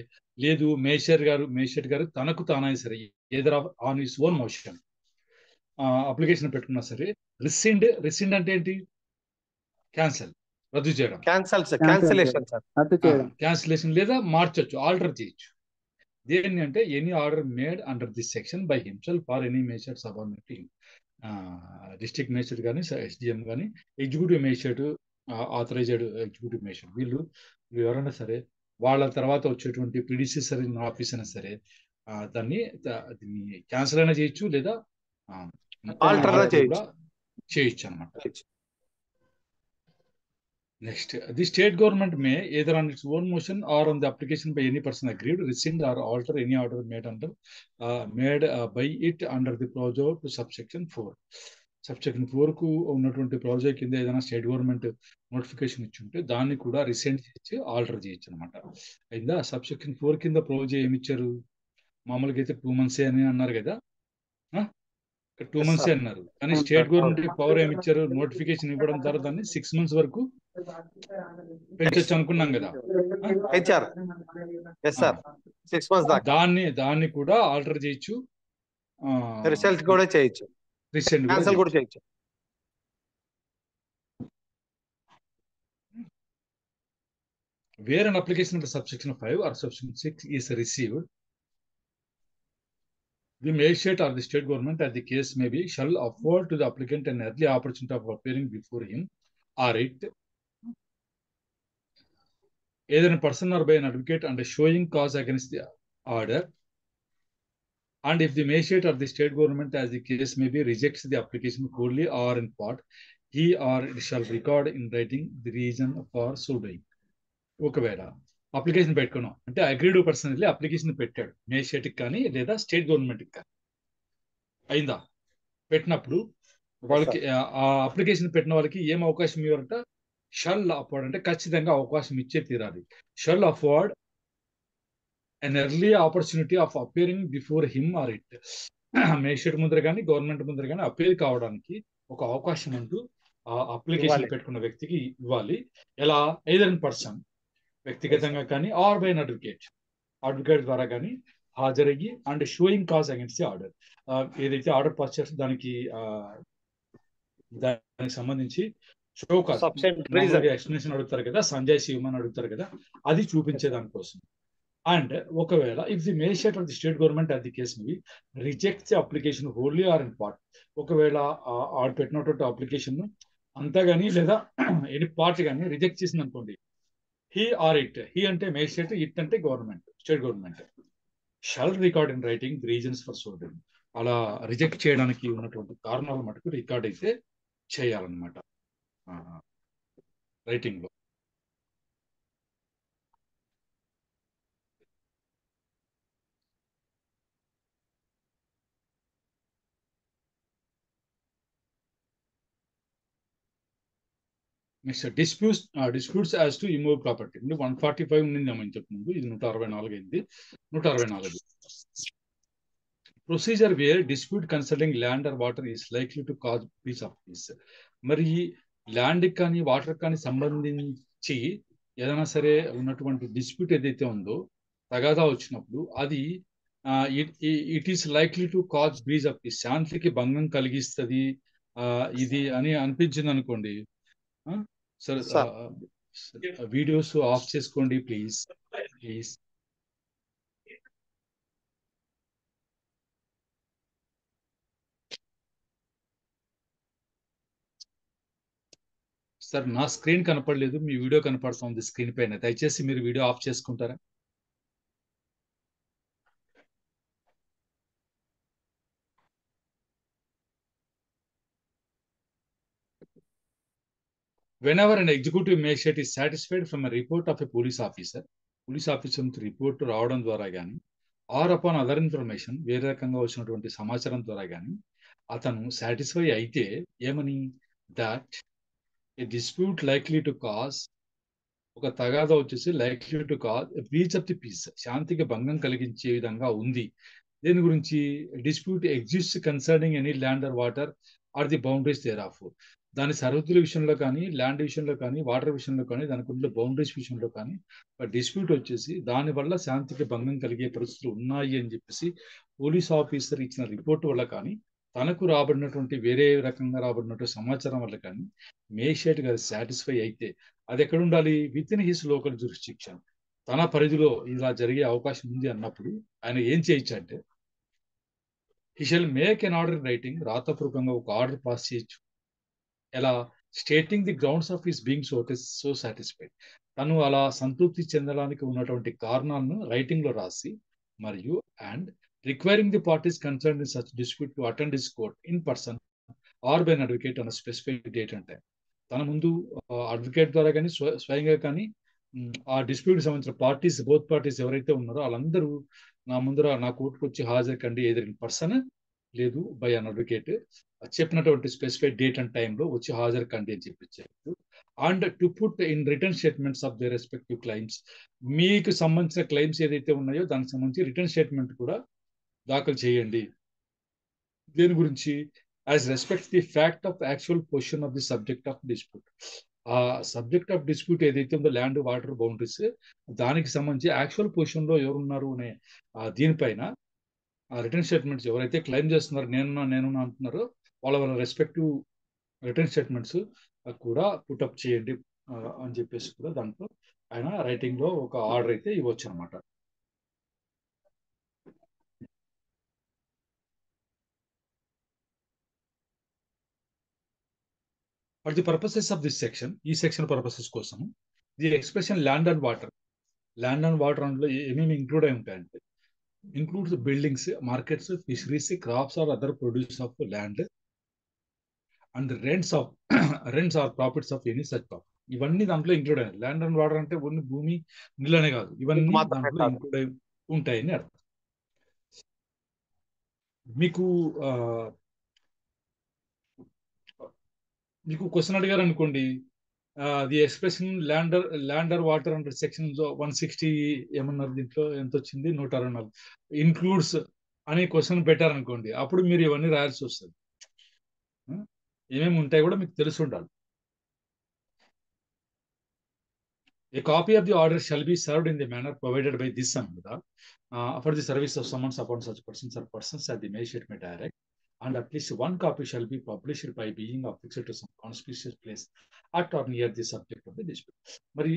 లేదు మేజిస్ట్రేట్ గారు తనకు తానైనా సరే either on his own motion application పెట్టుకున్నా సరే, రిసెండ్ అంటే ఏంటి? క్యాన్సల్, రద్దు చేయడం, క్యాన్సిలేషన్ లేదా మార్చొచ్చు, ఆల్టర్ చేయొచ్చు. దేన్ని అంటే any order made under this section by himself or any magistrate subordinate, district magistrate కానీ ఎస్డిఎం కానీ executive magistrate, authorised executive magistrate, వీళ్ళు ఎవరైనా సరే వాళ్ళ తర్వాత వచ్చేటువంటి ప్రిడిసెసర్ ఇన్ ఆఫీస్ అయినా సరే దీన్ని క్యాన్సిల్ అయినా చేయొచ్చు లేదా చేయొచ్చు అనమాట. Next, the state government may, either on its own motion or on the application by any person aggrieved, rescind or alter any order made by it under the proviso to subsection 4. Subsection 4 కు ఉన్నటువంటి proviso కింద ఏదైనా స్టేట్ గవర్నమెంట్ నోటిఫికేషన్ ఇచ్చుంటే దాన్ని కూడా రిసెండ్ చేసి ఆల్టర్ చేయొచ్చు అనమాట. అయిందా? సబ్సెక్షన్ 4 కింద proviso ఏమి ఇచ్చారు? మామూలుగా అయితే 2 months అని అన్నారు కదా, 2 months అన్నారు, కానీ స్టేట్ గవర్నమెంట్ పవర్ ఏమి ఇచ్చారు? నోటిఫికేషన్ ఇవ్వడం ద్వారా దాన్ని 6 months వరకు పెంచొచ్చు అనుకున్నాం కదా, దాన్ని కూడా ఆల్టర్ చేయొచ్చు, రిజల్ట్ కూడా చేయొచ్చు, క్యాన్సిల్ కూడా చేయొచ్చు. Where an application under subsection 5 or subsection 6 is received, the magistrate or the state government, as the case may be, shall afford to the applicant an early opportunity of appearing before him or it, either in person or by an advocate, and showing cause against the order. And if the magistrate or the state government, as the case may be, rejects the application wholly or in part, he or it shall record in writing the reason for so doing. ఒకవేళ అప్లికేషన్ పెట్టుకున్నాం అంటే అగ్రీడ్ పర్సన్ వెళ్ళి అప్లికేషన్ పెట్టాడు మేజిస్ట్రేట్కి కానీ లేదా స్టేట్ గవర్నమెంట్కి కానీ, అయిందా? పెట్టినప్పుడు వాళ్ళకి ఆ అప్లికేషన్ పెట్టిన వాళ్ళకి ఏం అవకాశం ఇవ్వాలంట? షల్ అఫోర్డ్, అంటే ఖచ్చితంగా అవకాశం ఇచ్చే తీరాలి. Shall afford an early opportunity of appearing before him or it, magistrate ముందర కానీ గవర్నమెంట్ ముందర కానీ అపీల్ కావడానికి ఒక అవకాశం అంటూ ఆ అప్లికేషన్ పెట్టుకున్న వ్యక్తికి ఇవ్వాలి. ఎలా? ఐదర్ ఇన్ పర్సన్, వ్యక్తిగతంగా కానీ, ఆర్ బై అన్ అడ్వకేట్ ద్వారా కానీ హాజరయ్యి, and showing cause against the order, ఏదైతే ఆర్డర్ పాస్ చేస్తే దానికి దానికి సంబంధించి షోకాజ్ Sufficient reason. మామూలుగా ఎక్స్ప్లెనేషన్ అడుగుతారు కదా, సంజయ్ శివమని అడుగుతారు కదా, అది చూపించే దానికోసం. అండ్ ఒకవేళ if the magistrate of the state government అది case may reject the application wholly or in part, ఒకవేళ ఆడు పెట్టినటువంటి అప్లికేషన్ అంతా కానీ లేదా ఎనీ పార్ట్ కానీ రిజెక్ట్ చేసింది అనుకోండి, హీ ఆర్ ఇట్, హీ అంటే మేజిస్ట్రేట్, ఇట్ అంటే government, state government, shall record in writing the reasons for so doing. అలా రిజెక్ట్ చేయడానికి ఉన్నటువంటి కారణాలు మటుకు రికార్డ్ అయితే చేయాలన్నమాట రైటింగ్ లో. నెక్స్ట్ డిస్ప్యూట్స్ యాజ్ టు ఇమూవ్ ప్రాపర్టీ. 145 ఉండింది అమ్మ ఇంతకు ముందు, ఇది 164 అయింది. 164 procedure where dispute concerning land or water is likely to cause peace of peace. మరి ల్యాండ్ కానీ వాటర్ కానీ సంబంధించి ఏదైనా సరే ఉన్నటువంటి డిస్ప్యూట్ ఏదైతే ఉందో, తగాదా వచ్చినప్పుడు అది it is likely to cause breeze of piece, శాంతికి భంగం కలిగిస్తుంది ఇది అని అనిపించింది అనుకోండి. సార్ వీడియోస్ ఆఫ్ చేసుకోండి ప్లీజ్. సార్ నా స్క్రీన్ కనపడలేదు, మీ వీడియో కనపడుతుంది స్క్రీన్ పైన. దయచేసి మీరు వీడియో ఆఫ్ చేసుకుంటారా? Whenever an executive magistrate is satisfied from a report of a police officer నుంచి రిపోర్ట్ రావడం ద్వారా కానీ, ఆర్ అపాన్ అదర్ ఇన్ఫర్మేషన్, వేరే రకంగా వచ్చినటువంటి సమాచారం ద్వారా కానీ అతను సాటిస్ఫై అయితే ఏమని, that a dispute likely to cause, ఒక తగాదా వచ్చేసి likely to cause breach of the peace, శాంతికి భంగం కలిగించే విధంగా ఉంది. దేని గురించి? Dispute exist concerning any land or water or the boundaries thereof, దాని సరిహద్దుల విషయంలో కానీ, ల్యాండ్ విషయంలో కానీ, వాటర్ విషయంలో కానీ, దానికి ఉన్న బౌండరీస్ విషయంలో కానీ డిస్ప్యూట్ వచ్చేసి దానివల్ల శాంతికి భంగం కలిగే పరిస్థితులు ఉన్నాయి అని చెప్పేసి పోలీస్ ఆఫీసర్ ఇచ్చిన రిపోర్ట్ వల్ల కానీ, తనకు రాబడినటువంటి వేరే రకంగా రాబడినటువంటి సమాచారం వల్ల కానీ మేజిస్ట్రేట్ గారు సాటిస్ఫై అయితే అది ఎక్కడ ఉండాలి? With in his local jurisdiction, తన పరిధిలో ఇలా జరిగే అవకాశం ఉంది అన్నప్పుడు ఆయన ఏం చేయొచ్చు అంటే, he shall make an order in writing, రాతపూర్వకంగా ఒక ఆర్డర్ పాస్ చేయొచ్చు. ఎలా? Stating the grounds of his being so satisfied, తను అలా సంతృప్తి చెందడానికి ఉన్నటువంటి కారణాలను రైటింగ్ లో రాసి, మరియు and requiring the parties concern in such dispute to attend this court in person are by an advocate అన్న స్పెసిఫిక్ డేట్ అంటే, తన ముందు అడ్వకేట్ ద్వారా కానీ స్వయంగా కానీ ఆ డిస్ప్యూట్ సంబంధించిన పార్టీస్, బోత్ పార్టీస్ ఎవరైతే ఉన్నారో వాళ్ళందరూ నా ముందర నా కోర్టుకు వచ్చి హాజరు కండి, ఎదురు ఇన్ పర్సన్ లేదు బై అన్ అడ్వకేట్, చెప్పినటువంటి స్పెసిఫైడ్ డేట్ అండ్ టైంలో వచ్చి హాజరు కండి అని చెప్పించారు. And to put in written statements of the respective claims, మీకు సంబంధించిన క్లైమ్స్ ఏదైతే ఉన్నాయో దానికి సంబంధించి రిటర్న్ స్టేట్మెంట్ కూడా దాఖలు చేయండి. దేని గురించి? As respect the fact of actual position of the subject of dispute, ఆ సబ్జెక్ట్ ఆఫ్ డిస్ప్యూట్ ఏదైతే ఉందో ల్యాండ్ వాటర్ బౌండరీస్, దానికి సంబంధించి యాక్చువల్ పొజిషన్ లో ఎవరున్నారు అనే దీనిపైన ఆ రిటర్న్ స్టేట్మెంట్స్ ఎవరైతే క్లెయిమ్ చేస్తున్నారో నేను అంటున్నారో వాళ్ళ రెస్పెక్టివ్ రిటర్న్ స్టేట్మెంట్స్ కూడా పుటప్ చేయండి అని చెప్పేసి కూడా దాంట్లో ఆయన రైటింగ్ లో ఒక ఆర్డర్ అయితే ఇవ్వచ్చు అనమాట. For the purposes of this section, ఈ సెక్షన్ పర్పసెస్ కోసం the expression land and water, land and water అందులో ఏమేమి ఇంక్లూడ్ అయి ఉంటాయంటే, includes buildings, markets, fisheries, crops or other produce of land and rents or profits of any such property. ఇవన్నీ దాంట్లో ఇంక్లూడ్ అయ్యాయి. ల్యాండ్ అండ్ వాటర్ అంటే ఓన్లీ భూమి నీళ్ళనే కాదు, ఇవన్నీ దాంట్లో ఇంక్లూడ్ అయి ఉంటాయని అర్థం. మీకు క్వశ్చన్ అడిగారు అనుకోండి, the expression land or water under section 160 ఏమన్నారు, దీంట్లో ఎంత వచ్చింది? 164 ఇన్క్లూడ్స్ అని క్వశ్చన్ పెట్టారనుకోండి, అప్పుడు మీరు ఇవన్నీ రాయాల్సి వస్తుంది. ఏమేమి ఉంటాయి కూడా మీకు తెలిసి ఉండాలి. A copy of the order shall be served in the manner provided by this Samhita for the service of summons upon such persons or persons as the magistrate may direct. and at least one copy shall be published by being affixed to some conspicuous place at or near the subject of the dispute. మరి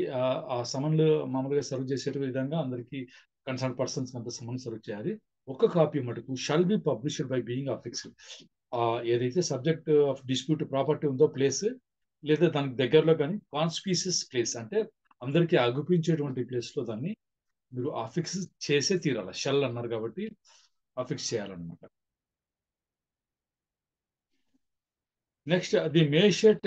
ఆ సమన్లు మామూలుగా సర్వ్ చేసే విధంగా అందరికీ కన్సర్న్ పర్సన్స్ అంత సమన్ సర్వ్ చేయాలి. ఒక కాపీ మటుకు shall be published by being affixed. ఏదైతే సబ్జెక్ట్ ఆఫ్ డిస్ప్యూట్ ప్రాపర్టీ ఉందో ప్లేస్ లేదా దానికి దగ్గరలో కానీ కాన్స్పీసియస్ ప్లేస్ అంటే అందరికీ అగుపించేటువంటి ప్లేస్ లో దాన్ని మీరు అఫిక్స్ చేసే తీరాలి. షల్ అన్నారు కాబట్టి అఫిక్స్ చేయాలన్నమాట. Next, the Mayshate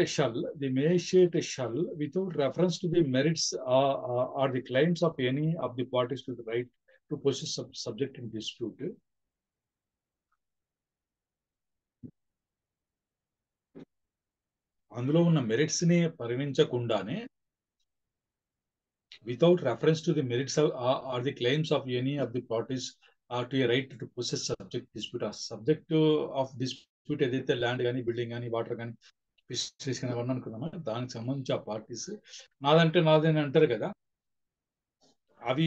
shall, without reference to the merits or the claims of any of the parties to the right to possess subject in dispute. అందులో ఉన్న మెరిట్స్ ని పరిగణించకుండానే without reference to the merits or the claims of any of the parties to a right to possess subject dispute. Subject of dispute ఏదైతే ల్యాండ్ కానీ బిల్డింగ్ కానీ వాటర్ కానీ ఫిషరీస్ కానీ అవన్నీ అనుకున్నామా దానికి సంబంధించి ఆ పార్టీస్ నాదంటే నాదని అంటారు కదా, అవి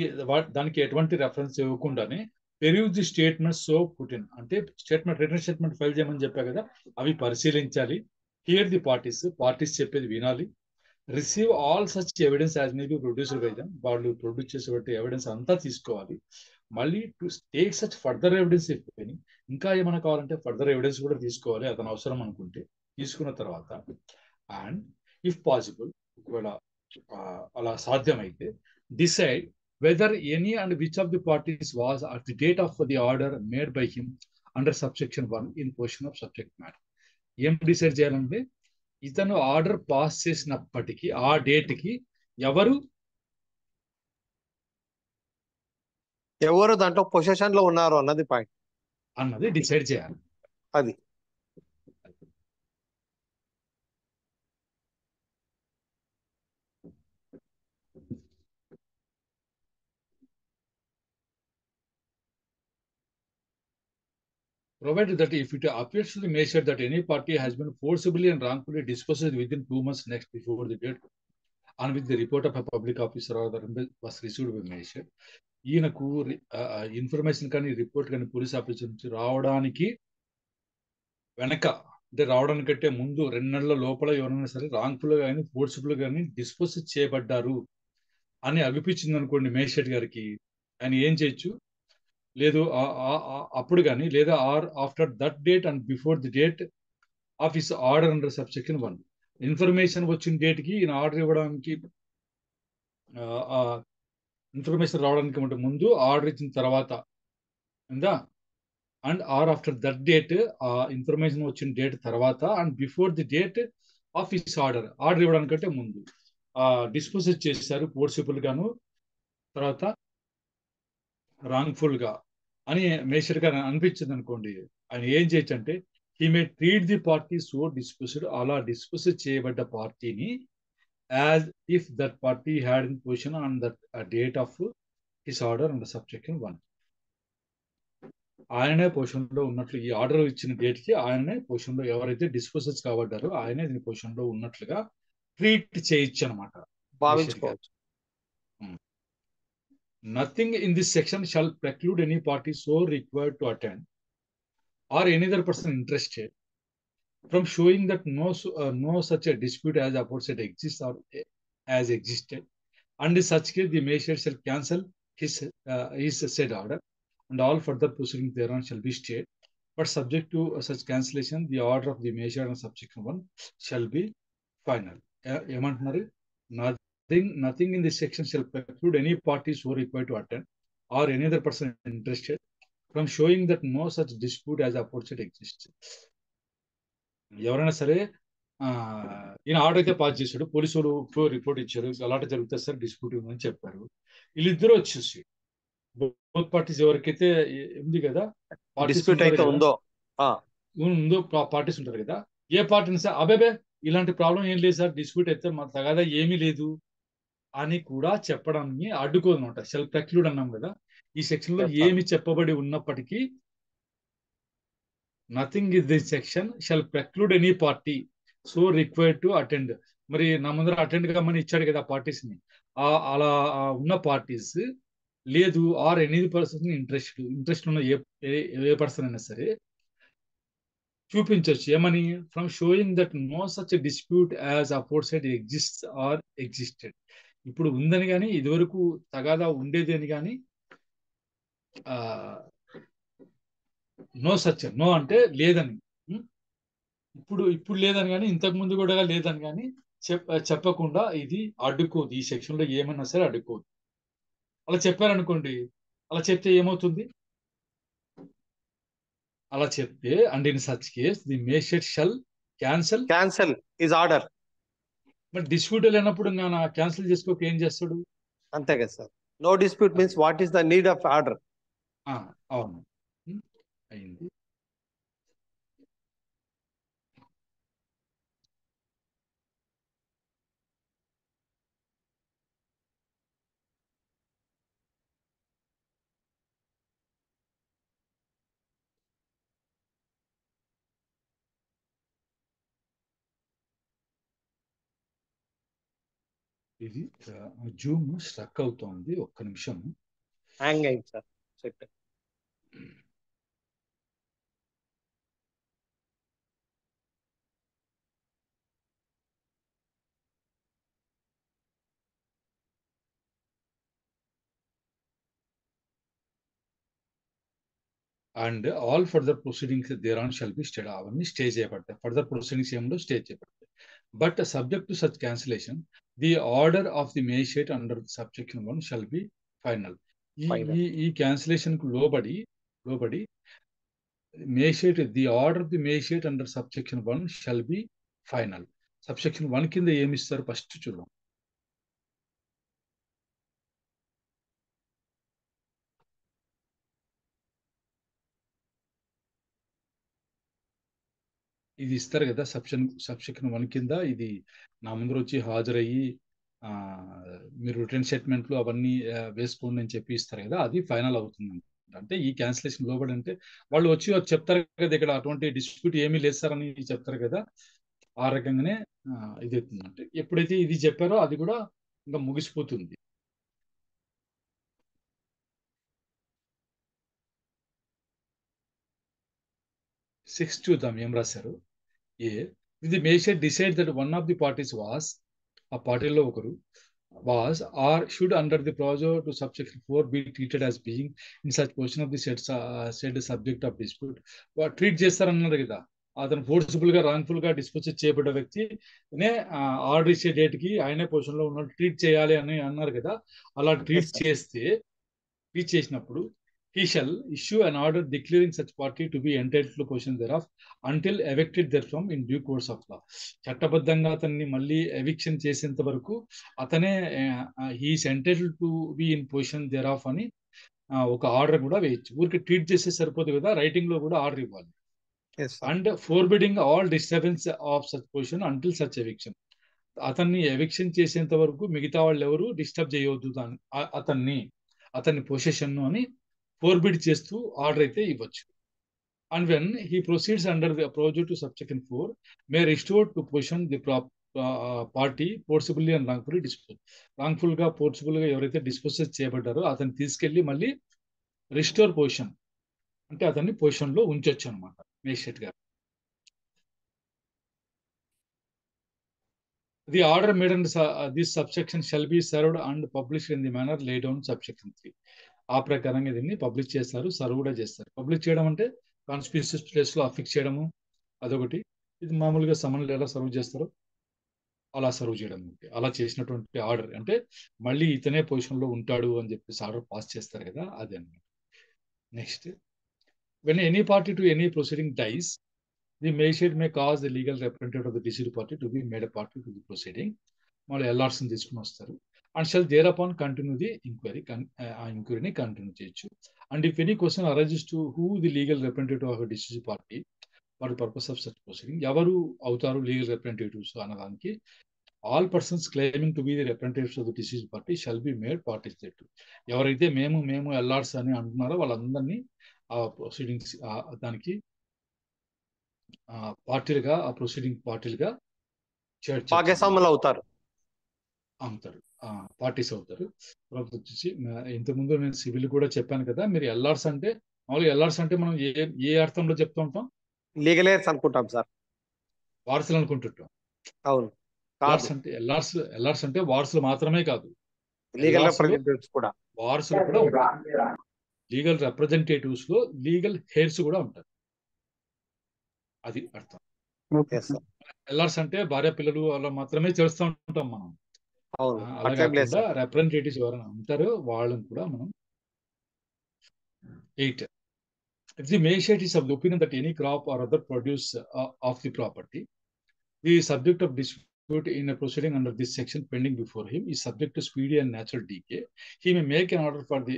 దానికి ఎటువంటి రెఫరెన్స్ ఇవ్వకుండానే పెరివ్ ది స్టేట్మెంట్ సో పుటిన్ అంటే స్టేట్మెంట్ రిటర్న్ స్టేట్మెంట్ ఫైల్ చేయమని చెప్పా కదా, అవి పరిశీలించాలి. హియర్ ది పార్టీస్ చెప్పేది వినాలి. Receive all such evidence as may be produced by them, వాళ్ళు ప్రొడ్యూస్ చేసేటువంటి ఎవిడెన్స్ అంతా తీసుకోవాలి. మళ్ళీ to take such further evidence చెప్పని ఇంకా ఏమైనా కావాలంటే ఫర్దర్ ఎవిడెన్స్ కూడా తీసుకోవాలి అతను అవసరం అనుకుంటే. తీసుకున్న తర్వాత అండ్ ఇఫ్ పాసిబుల్ ఒకవేళ అలా సాధ్యమైతే decide whether any and which of the parties was at the date of the order made by him under subsection 1 in position of subject matter. ఏం డిసైడ్ చేయాలంటే ఇతను ఆర్డర్ పాస్ చేసినప్పటికీ ఆ డేట్ కి ఎవరు దాంట్లో పొజిషన్ లో ఉన్నారు అన్నది పాయింట్ అన్నది డిసైడ్ చేయాలి. అది provided that if it appears to the magistrate that any party has been forcibly and wrongfully dispossessed within 2 months next before the date and with the report of a public officer or the was received by magistrate, ఈయనకు ఇన్ఫర్మేషన్ కానీ రిపోర్ట్ కానీ పోలీస్ ఆఫీసర్ నుంచి రావడానికి వెనక అంటే రావడానికంటే ముందు 2 నెలల లోపల ఎవరైనా సరే రాంగ్ఫుల్ కానీ ఫోర్స్ఫుల్ కానీ డిస్పోజ్ చేయబడ్డారు అని అనిపించింది అనుకోండి మేజిస్ట్రేట్ గారికి, ఆయన ఏం చేయొచ్చు, లేదు అప్పుడు కానీ లేదా after that date and before the date of his order under subsection 1. Information వచ్చిన డేట్ కి ఈయన ఆర్డర్ ఇవ్వడానికి ఇన్ఫర్మేషన్ రావడానికి అంటే ముందు ఆర్డర్ ఇచ్చిన తర్వాత ఉందా, and or after that date information వచ్చిన డేట్ తర్వాత and before the date of his order ఇవ్వడానికంటే ముందు డిస్పోజ్ చేశారు ఫోర్సిబుల్ గాను తర్వాత రాంగ్ఫుల్ గా అని మేజర్ గారు అనిపించింది అనుకోండి, ఆయన ఏం చేయొచ్చు అంటే he may treat the party so disposed, అలా డిస్పోజ్ చేయబడ్డ పార్టీని as if that party had in position on that date of his order and subsection 1. ఆయనే పొజిషన్ లో ఉన్నట్లు, ఈ ఆర్డర్ ఇచ్చిన డేట్ కి ఆయనే పొజిషన్ లో ఎవరైతే డిస్పోజెస్ కాబడ్డారో ఆయనే దీని పొజిషన్ లో ఉన్నట్లుగా ట్రీట్ చేయొచ్చు అనమాట. భావించుకోవచ్చు. Nothing in this section shall preclude any party so required to attend or any other person interested from showing that no such a dispute as aforesaid exists or has existed, and in such case the magistrate shall cancel his said order and all further proceedings thereon shall be stayed, but subject to such cancellation the order of the magistrate and subsection 1 shall be final. ఏమంటున్నారు, Nothing in this section shall preclude any party so required to attend or any other person interested from showing that no such dispute as aforesaid exists. ఎవరైనా సరే ఈయన ఆర్డర్ అయితే పాస్ చేశాడు, పోలీసులు రిపోర్ట్ ఇచ్చారు, అలాంటి జరుగుతుంది సార్ డిస్ప్యూట్ ఉందని చెప్పారు. వీళ్ళిద్దరూ వచ్చేసి బోత్ పార్టీస్ ఎవరికైతే ఉంది కదా డిస్ప్యూట్ అయితే ఉందో పార్టీస్ ఉంటారు కదా, ఏ పార్టీని సార్ అబేబే ఇలాంటి ప్రాబ్లం ఏం లేదు సార్, డిస్ప్యూట్ అయితే మా తగాదా ఏమీ లేదు అని కూడా చెప్పడాన్ని అడ్డుకోదనమాట. షెల్ ప్రెక్లూడ్ అన్నాం కదా, ఈ సెక్షన్ లో ఏమి చెప్పబడి ఉన్నప్పటికీ nothing is this section shall preclude any party so required to attend. మరి నా ముందర అటెండ్ కమ్మని ఇచ్చాడు కదా పార్టీస్ ని, అలా ఉన్న పార్టీస్ లేదు ఆర్ ఎనీ పర్సన్ ఇంట్రెస్ట్ ఉన్న ఏ పర్సన్ అయినా సరే చూపించవచ్చు ఏమని, from showing that no such dispute as aforesaid exist or existed. ఇప్పుడు ఉందని కానీ ఇదివరకు తగాదా ఉండేది అని కానీ, నో సచ్, నో అంటే లేదని, ఇప్పుడు ఇప్పుడు లేదని కానీ ఇంతకు ముందు కూడా లేదని కానీ చెప్పకుండా ఇది అడ్డుకోదు, ఈ సెక్షన్ లో ఏమన్నా సరే అడ్డుకోదు. అలా చెప్పారనుకోండి, అలా చెప్తే ఏమవుతుంది, అలా చెప్తే and in such case the magistrate shall cancel is order. మరి డిస్ప్యూట్ లేనప్పుడు నా క్యాన్సిల్ చేసుకోక ఏం చేస్తాడు? అంతే కదా sir. No dispute means what is the need of order. అవును, అయింది. ఇది జూమ్ స్ట్రక్ అవుతోంది, ఒక్క నిమిషం. హ్యాంగ్ అయింది sir set. And all further proceedings thereon shall be stayed. అవన్నీ స్టే చేయబడతాయి, ఫర్దర్ ప్రొసీడింగ్స్ ఏముండో స్టే చేయబడతాయి. But subject to such cancellation the order of the magistrate under subsection 1 shall be final. ఈ క్యాన్సిలేషన్ కు లోబడి magistrate, the order of the magistrate under subsection 1 shall be final. Subsection 1 కింద ఏమి ఇస్తారు ఫస్ట్ చూద్దాం. ఇది ఇస్తారు కదా, సబ్సెక్షన్ 1 కింద ఇది నా ముందర వచ్చి హాజరయ్యి మీరు రిటర్న్ స్టేట్మెంట్లు అవన్నీ వేసుకోండి అని చెప్పి ఇస్తారు కదా, అది ఫైనల్ అవుతుంది. అంటే ఈ క్యాన్సిలేషన్ లోబడి అంటే వాళ్ళు వచ్చి చెప్తారు కదా, ఇక్కడ అటువంటి డిస్ప్యూట్ ఏమీ లేదు సార్ అని చెప్తారు కదా, ఆ రకంగానే ఇది అవుతుంది. అంటే ఎప్పుడైతే ఇది చెప్పారో అది కూడా ఇంకా ముగిసిపోతుంది. 6 చూద్దాం ఏం రాశారు. The magistrate decide that one of the parties was, ఆ పార్టీలో ఒకరు was or should under the proviso to subsection 4 be treated as being in such position of the said subject of dispute. Treat చేస్తారన్నారు కదా, అతను ఫోర్స్ఫుల్ గా రాంగ్ఫుల్ గా డిస్పోజ్ చేయబడ్డ వ్యక్తి ఆర్డర్ ఇచ్చే డేట్ కి ఆయనే పొజిషన్ లో ఉన్నట్టు ట్రీట్ చేయాలి అని అన్నారు కదా. అలా ట్రీట్ చేసినప్పుడు he shall issue an order declaring such party to be entitled to possession thereof until evicted therefrom in due course of law. చట్టబద్ధంగా అతన్ని మళ్ళీ ఎవిక్షన్ చేసేంత వరకు అతనే he is entitled to be in position thereof అని ఒక ఆర్డర్ కూడా వేయచ్చు. ఊరికి ట్రీట్ చేస్తే సరిపోదు కదా, రైటింగ్ లో కూడా ఆర్డర్ ఇవ్వాలి. And forbidding all disturbance of such position until such eviction. అతన్ని ఎవిక్షన్ చేసేంత వరకు మిగతా వాళ్ళు ఎవరు డిస్టర్బ్ చేయవద్దు అతన్ని పొజిషన్ అని ఫోర్బిడ్ చేస్తూ ఆర్డర్ అయితే ఇవ్వచ్చు. And when he proceeds under the provision to subsection 4 May restore to position the party ఫోర్సిబుల్లీ and wrongfully dispose. Wrongful గా ఫోర్సిబుల్ గా ఎవరైతే డిస్పోజ్ చేయబడ్డారో అతన్ని తీసుకెళ్లి మళ్ళీ రిస్టోర్ పొజిషన్ అంటే అతన్ని పొజిషన్ లో ఉంచొచ్చు అనమాట మేజిస్ట్రేట్ గారు. The order made under this subsection shall be served and published in the manner laid down subsection 3. ఆ ప్రకారంగా దీన్ని పబ్లిష్ చేస్తారు, సర్వ్ కూడా చేస్తారు. పబ్లిష్ చేయడం అంటే కాన్స్పిరసీ ప్లేస్ లో అఫిక్స్ చేయడము అదొకటి. ఇది మామూలుగా సమన్లు ఎలా సర్వ్ చేస్తారో అలా సర్వ్ చేయడం. అలా చేసినటువంటి ఆర్డర్ అంటే మళ్ళీ ఇతనే పొజిషన్ లో ఉంటాడు అని చెప్పేసి ఆర్డర్ పాస్ చేస్తారు కదా, అది అన్నమాట. Next, when any party to any proceeding dies, the magistrate may cause the legal representative of the deceased party to be made a party to the proceeding. మళ్ళీ ఎల్ఆర్స్ తీసుకుని వస్తారు. And shall thereupon continue the enquiry, ఆ ఎంక్వైరీని కంటిన్యూ చేయొచ్చు. And if any question arises to who the legal representative of deceased party for the purpose of such proceeding, ఎవరు అవుతారు లీగల్ రిప్రజెంటేటివ్స్ అన్నదానికి all persons claiming to be the representatives of the deceased party shall be made parties that. ఎవరైతే మేము ఎల్ఆర్స్ అని అంటున్నారో వాళ్ళందరినీ ఆ ప్రొసీడింగ్స్ దానికి పార్టీలుగా, ఆ ప్రొసీడింగ్ పార్టీలుగా భాగస్వాములు అవుతారు, పార్టీస్ అవుతారు. తర్వాత వచ్చేసి ఇంతకుముందు నేను సివిల్ కూడా చెప్పాను కదా, మీరు ఎల్ఆర్స్ అంటే మామూలుగా ఎల్ఆర్స్ అంటే మనం ఏ అర్థంలో చెప్తూ ఉంటాం, లీగల్ ఎయిర్స్ అనుకుంటాం సార్. వారసులు అనుకుంటుంటాం. అవును, కాదు. ఎల్ఆర్స్ అంటే వారసులు మాత్రమే కాదు, లీగల్ LRs లో రిప్రజెంటేటివ్స్ కూడా. వారసులు కూడా ఉంటారు. లీగల్ రిప్రజెంటేటివ్స్ లో లీగల్ హెయిర్స్ కూడా ఉంటారు. అది అర్థం. Yes, sir. ఎల్ఆర్స్ అంటే భార్య పిల్లలు అలా మాత్రమే చేస్తూ ఉంటాం మనం. అవును, అలా అట్లేం లేదు కాకుండా సార్. రిప్రజెంటేటివ్స్ ఎవరైనా ఉంటారో వాళ్ళని కూడా మనం 8. If the magistrate is of the opinion that any crop or other produce of the property, the subject of dispute in a proceeding under this section pending before him is subject to speedy and natural decay, he may make an order for the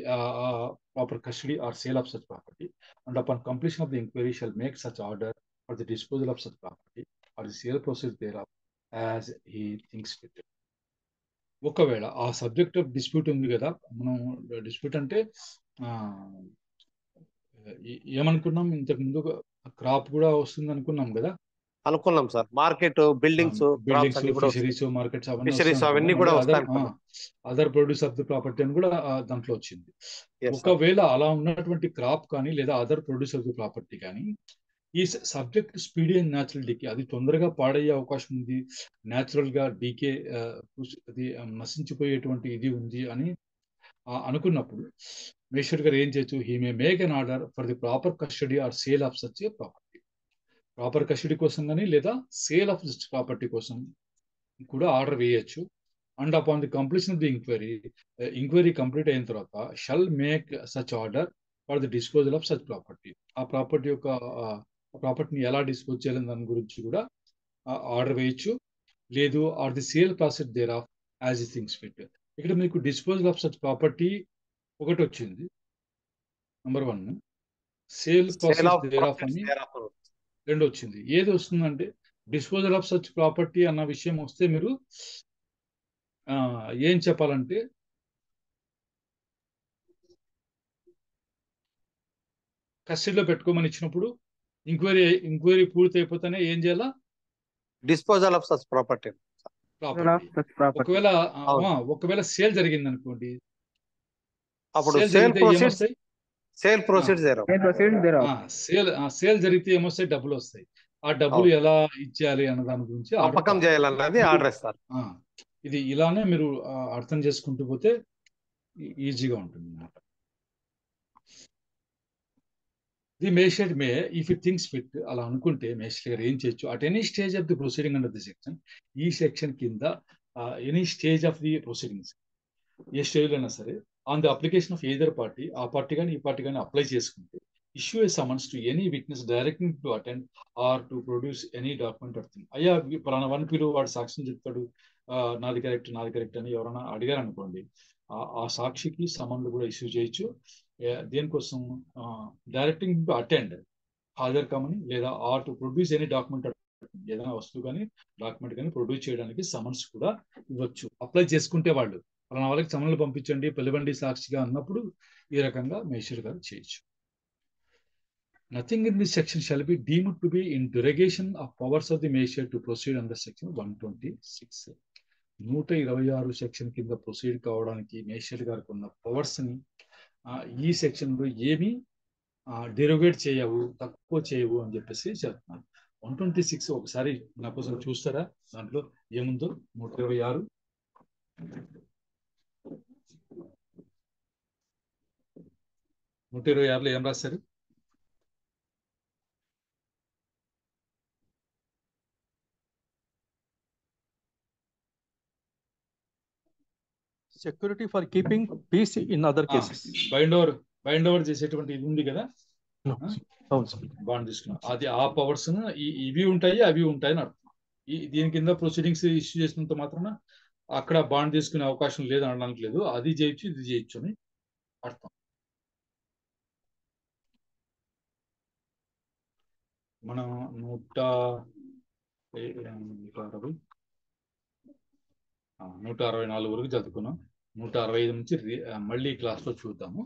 proper custody or sale of such property, and upon completion of the inquiry shall make such order for the disposal of such property or the sale process thereof as he thinks fit. ఒకవేళ ఆ సబ్జెక్ట్ ఆఫ్ డిస్ప్యూట్ ఉంది కదా, మనం డిస్ప్యూట్ అంటే ఏమనుకున్నాం ఇంతకు ముందు, క్రాప్ కూడా వస్తుంది అనుకున్నాం కదా. అనుకున్నాం sir. Market, buildings, buildings, fisheries, markets అవన్నీ ఫిషరీస్ అవన్నీ కూడా వస్తాయి. Other produce of the property అని కూడా దాంట్లో వచ్చింది. ఒకవేళ అలా ఉన్నటువంటి క్రాప్ కానీ లేదా other produce of the property కానీ ఈ subject speedy and natural decay, అది తొందరగా పాడయ్యే అవకాశం ఉంది, న్యాచురల్ గా డీకే అది నశించిపోయేటువంటి ఇది ఉంది అని అనుకున్నప్పుడు మేషర్ గారు ఏం చేయొచ్చు, he may make an order for the proper custody are sale of such a property. Proper custody కోసం కానీ లేదా సేల్ ఆఫ్ సచ్ ప్రాపర్టీ కోసం కూడా ఆర్డర్ వేయచ్చు. And upon the completion of the inquiry complete అయిన తర్వాత shall make such order for the disposal of such property. ఆ ప్రాపర్టీ యొక్క ప్రాపర్టీని ఎలా డిస్పోజ్ చేయాలని దాని గురించి కూడా ఆర్డర్ వేయచ్చు. లేదు or the sale process thereof as he thinks fit. ఇక్కడ మీకు డిస్పోజల్ ఆఫ్ సచ్ ప్రాపర్టీ ఒకటి వచ్చింది, number 1. Sale process thereof అని 2 వచ్చింది. ఏది వస్తుందంటే డిస్పోజల్ ఆఫ్ సచ్ ప్రాపర్టీ అన్న విషయం వస్తే మీరు ఏం చెప్పాలంటే కస్టడీలో పెట్టుకోమని ఇచ్చినప్పుడు ఇంక్వైరీ పూర్తి అయిపోతేనే ఏం చేయాలా, డిస్పోజల్ ఆఫ్ సచ్ ప్రాపర్టీ. ఒకవేళ సేల్ జరిగింది అనుకోండి, అప్పుడు సేల్ జరిగితే ఏమొస్తాయి, డబ్బులు వస్తాయి. ఆ డబ్బులు ఎలా ఇచ్చేయాలి అన్న దాని గురించి అమ్మకం చేయాలన్నది ఆర్డర్ ఇస్తారు. ఇది ఇలానే మీరు అర్థం చేసుకుంటూ పోతే ఈజీగా ఉంటుంది అన్నమాట. The magistrate May if it things fit, అలా అనుకుంటే మేజిస్ట్రేట్ గారు ఏం చేయొచ్చు, at any stage of the proceeding under the section, ఈ సెక్షన్ కింద any stage of the proceedings, A stage అయినా సరే, on the application of either party, ఆ పార్టీ కానీ ఈ పార్టీ కానీ అప్లై చేసుకుంటే, issue A summons to any witness directing to attend are to produce any document are thing. అయ్యా పలానా వన్పిలు వాడు సాక్ష్యం చెప్తాడు, నాది కరెక్ట్ అని ఎవరైనా అడిగారు అనుకోండి, ఆ సాక్షికి సమన్లు కూడా ఇష్యూ చేయొచ్చు. దేనికోసం, డైరెక్టింగ్ టు అటెండ్, హాజరు కామని, లేదా or to produce any document, ఏదైనా వస్తువు కానీ డాక్యుమెంట్ కానీ ప్రొడ్యూస్ చేయడానికి సమన్స్ కూడా ఇవ్వచ్చు. అప్లై చేసుకుంటే వాళ్ళు పలానా వాళ్ళకి సమన్లు పంపించండి, పిలవండి సాక్షిగా అన్నప్పుడు ఈ రకంగా మేజిస్ట్రేట్ గారు చేయొచ్చు. Nothing in this section shall be deemed to be in derogation of powers of the magistrate to proceed under section 126. 126 section కింద ప్రొసీడ్ కావడానికి మేజిస్ట్రేట్ గారికి ఉన్న పవర్స్ ని ఈ సెక్షన్ లో ఏమి డెరోగేట్ చేయవు, తక్కువ చేయవు అని చెప్పేసి చెప్తున్నాను. 126 ఒకసారి నా కోసం చూస్తారా, దాంట్లో ఏముందో. 126 126లో ఏం రాశారు? Security for keeping peace in other cases. Bind over చేసేటువంటి ఇది ఉంది కదా, బాండ్ తీసుకున్నాం, అది ఆ పవర్స్ ఇవి ఉంటాయి అవి ఉంటాయి అని అర్థం. దీని కింద ప్రొసీడింగ్స్ ఇష్యూ చేసినంత మాత్రాన అక్కడ బాండ్ తీసుకునే అవకాశం లేదు అనడానికి లేదు, అది చేయొచ్చు ఇది చేయొచ్చు అని అర్థం. మనం 164 వరకు చదువుకున్నాం. 165 నుంచి మళ్ళీ క్లాస్ లో చూద్దాము.